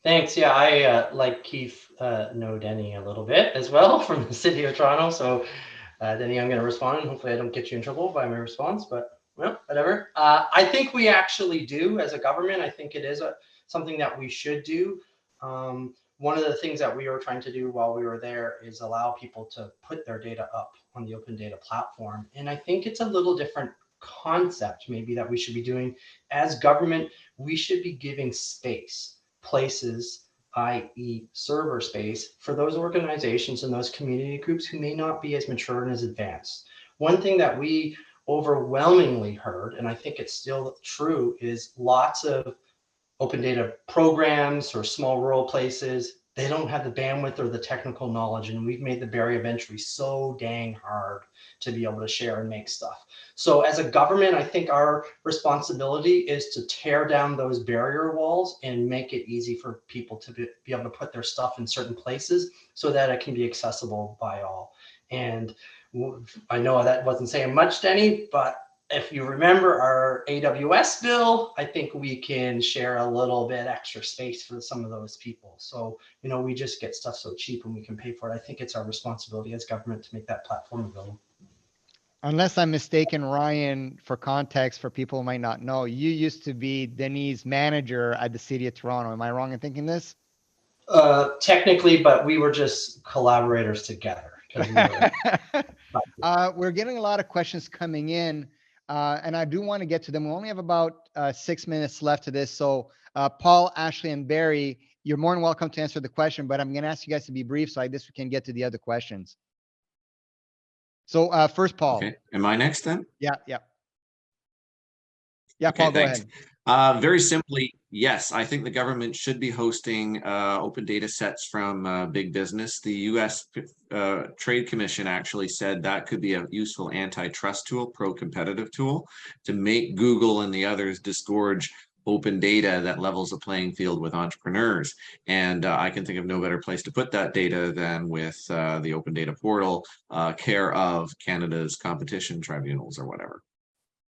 Thanks. Yeah, I like Keith know Denny a little bit as well from the city of Toronto. So Denny, I'm going to respond, and hopefully I don't get you in trouble by my response, but well, whatever. I think we actually do as a government. I think it is something that we should do. One of the things that we were trying to do while we were there is allow people to put their data up on the open data platform. And I think it's a little different concept maybe that we should be doing as government. We should be giving space, places, i.e. server space, for those organizations and those community groups who may not be as mature and as advanced. One thing that we overwhelmingly heard, and I think it's still true, is lots of open data programs or small rural places, they don't have the bandwidth or the technical knowledge, and we've made the barrier of entry so dang hard to be able to share and make stuff. So as a government, I think our responsibility is to tear down those barrier walls and make it easy for people to be able to put their stuff in certain places so that it can be accessible by all. And I know that wasn't saying much, Denny, but if you remember our AWS bill, I think we can share a little bit extra space for some of those people. So, you know, we just get stuff so cheap and we can pay for it. I think it's our responsibility as government to make that platform available. Unless I'm mistaken, Ryan, for context, for people who might not know, you used to be Denny's manager at the City of Toronto. Am I wrong in thinking this? Technically, but we were just collaborators together. We're getting a lot of questions coming in. And I do want to get to them. We only have about 6 minutes left to this. So Paul, Ashley, and Barry, you're more than welcome to answer the question, but I'm going to ask you guys to be brief so I guess we can get to the other questions. So first, Paul. Okay. Am I next then? Yeah, Paul, go ahead. Very simply, yes, I think the government should be hosting open data sets from big business. The US Trade Commission actually said that could be a useful antitrust tool, pro-competitive tool, to make Google and the others disgorge open data that levels the playing field with entrepreneurs. And I can think of no better place to put that data than with the open data portal, care of Canada's competition tribunals or whatever.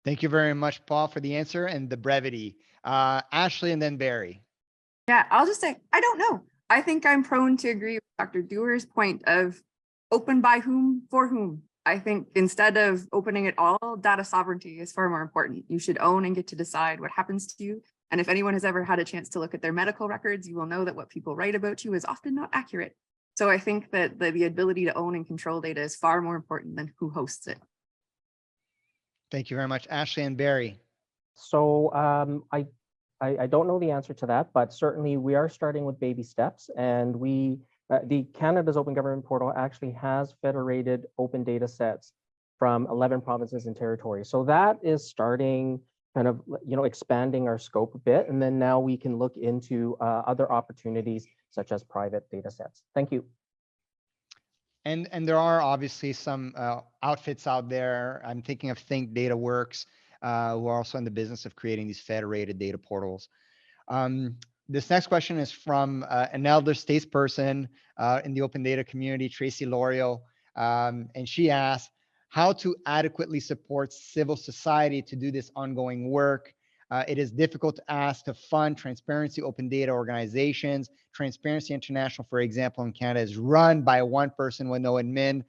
Thank you very much, Paul, for the answer and the brevity. Ashley and then Barry. Yeah, I'll just say, I don't know. I think I'm prone to agree with Dr. Dewar's point of open by whom, for whom. I think instead of opening it all, data sovereignty is far more important. You should own and get to decide what happens to you. And if anyone has ever had a chance to look at their medical records, you will know that what people write about you is often not accurate. So I think that the ability to own and control data is far more important than who hosts it. Thank you very much. Ashley and Barry. So I don't know the answer to that, but certainly we are starting with baby steps, and the Canada's Open Government Portal actually has federated open data sets from 11 provinces and territories. So that is starting kind of, expanding our scope a bit, and then now we can look into other opportunities such as private data sets. Thank you. And there are obviously some outfits out there. I'm thinking of Think Data Works, who are also in the business of creating these federated data portals. This next question is from an elder statesperson in the open data community, Tracy Lorio, and she asked how to adequately support civil society to do this ongoing work. It is difficult to ask to fund transparency open data organizations. Transparency International, for example, in Canada is run by one person with no admin.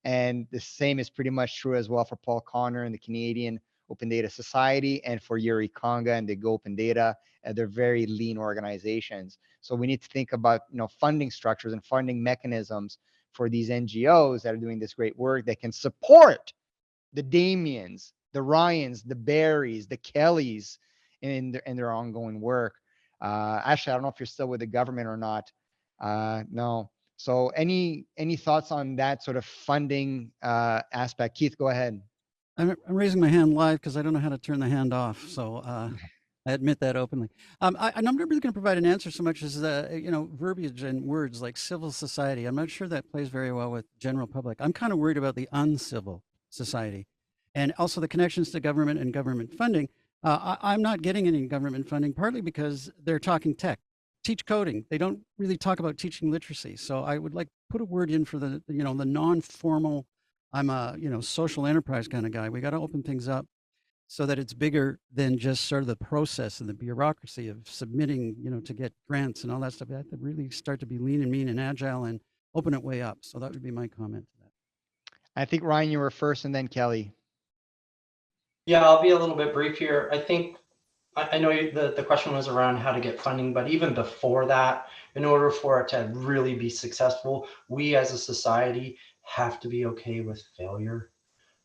And the same is pretty much true as well for Paul Connor and the Canadian Open Data Society, and for Yuri Conga and the Go Open Data. They're very lean organizations. So we need to think about funding structures and funding mechanisms for these NGOs that are doing this great work that can support the Damiens, the Ryans, the Barrys, the Kellys in their ongoing work. Actually, I don't know if you're still with the government or not. No. So any thoughts on that sort of funding aspect? Keith, go ahead. I'm raising my hand live because I don't know how to turn the hand off. So I admit that openly. I'm not really going to provide an answer so much as verbiage and words like civil society. I'm not sure that plays very well with general public. I'm kind of worried about the uncivil society, and also the connections to government and government funding. I'm not getting any government funding, partly because they're talking tech, teach coding. They don't really talk about teaching literacy. So I would like put a word in for the the non-formal. I'm a social enterprise kind of guy. We got to open things up so that it's bigger than just sort of the process and the bureaucracy of submitting, to get grants and all that stuff. We have to really start to be lean and mean and agile and open it way up. So that would be my comment to that. I think, Ryan, you were first, and then Kelly. Yeah, I'll be a little bit brief here. I think I know the question was around how to get funding, but even before that, in order for it to really be successful, we as a society have to be okay with failure.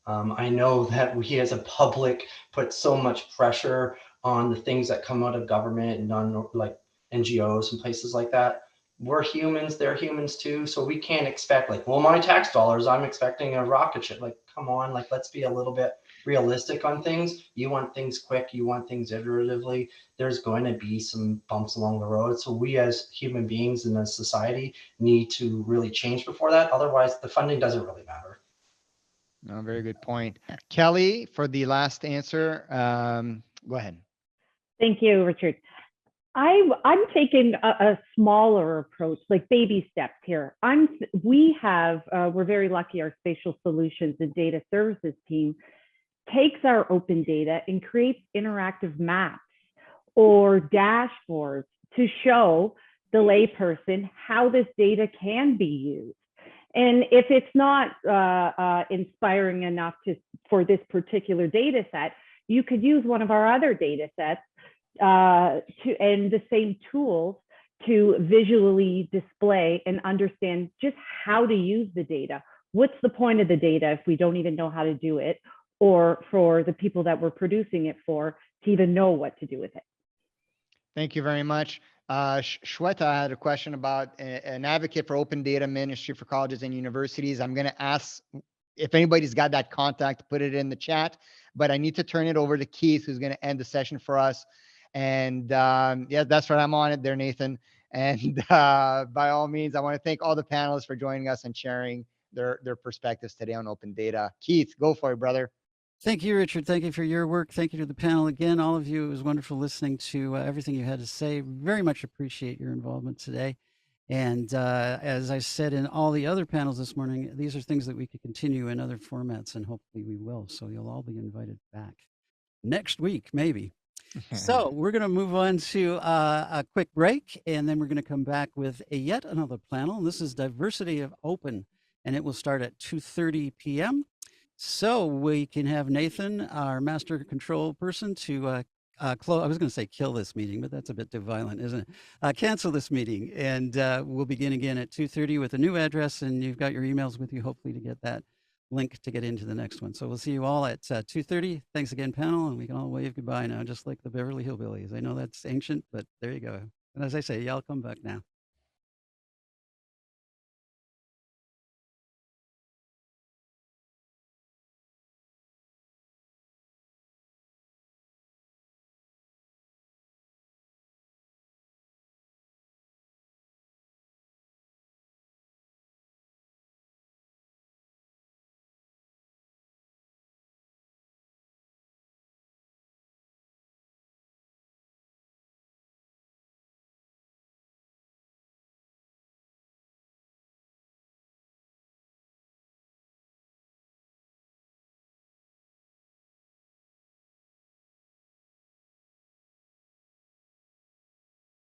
I know that we as a public put so much pressure on the things that come out of government and on like NGOs and places like that. We're humans, they're humans too. So we can't expect like, well, my tax dollars, I'm expecting a rocket ship. Like, come on, like, let's be a little bit realistic on things. You want things quick, you want things iteratively. There's going to be some bumps along the road. So we as human beings and as society need to really change before that. Otherwise, the funding doesn't really matter. No, very good point. Kelly, for the last answer, go ahead. Thank you, Richard. I'm taking a smaller approach, like baby steps here. We're very lucky. Our spatial solutions and data services team takes our open data and creates interactive maps or dashboards to show the layperson how this data can be used. And if it's not inspiring enough for this particular data set, you could use one of our other data sets and the same tools to visually display and understand just how to use the data. What's the point of the data if we don't even know how to do it, or for the people that we're producing it for to even know what to do with it? Thank you very much. Shweta had a question about an advocate for open data ministry for colleges and universities. I'm going to ask if anybody's got that contact, put it in the chat, but I need to turn it over to Keith, who's going to end the session for us. And yeah, that's right. I'm on it there, Nathan. And by all means, I want to thank all the panelists for joining us and sharing their perspectives today on open data. Keith, go for it, brother. Thank you, Richard. Thank you for your work. Thank you to the panel again. All of you, it was wonderful listening to everything you had to say. Very much appreciate your involvement today. And as I said in all the other panels this morning, these are things that we could continue in other formats, and hopefully we will. So you'll all be invited back next week, maybe. So we're going to move on to a quick break, and then we're going to come back with yet another panel. And this is Diversity of Open, and it will start at 2:30 p.m. So we can have Nathan, our master control person, to close. I was going to say kill this meeting, but that's a bit too violent, isn't it? Cancel this meeting, and we'll begin again at 2:30 with a new address, and you've got your emails with you, hopefully, to get that link to get into the next one. So we'll see you all at 2:30. Thanks again, panel, and we can all wave goodbye now, just like the Beverly Hillbillies. I know that's ancient, but there you go. And as I say, y'all come back now.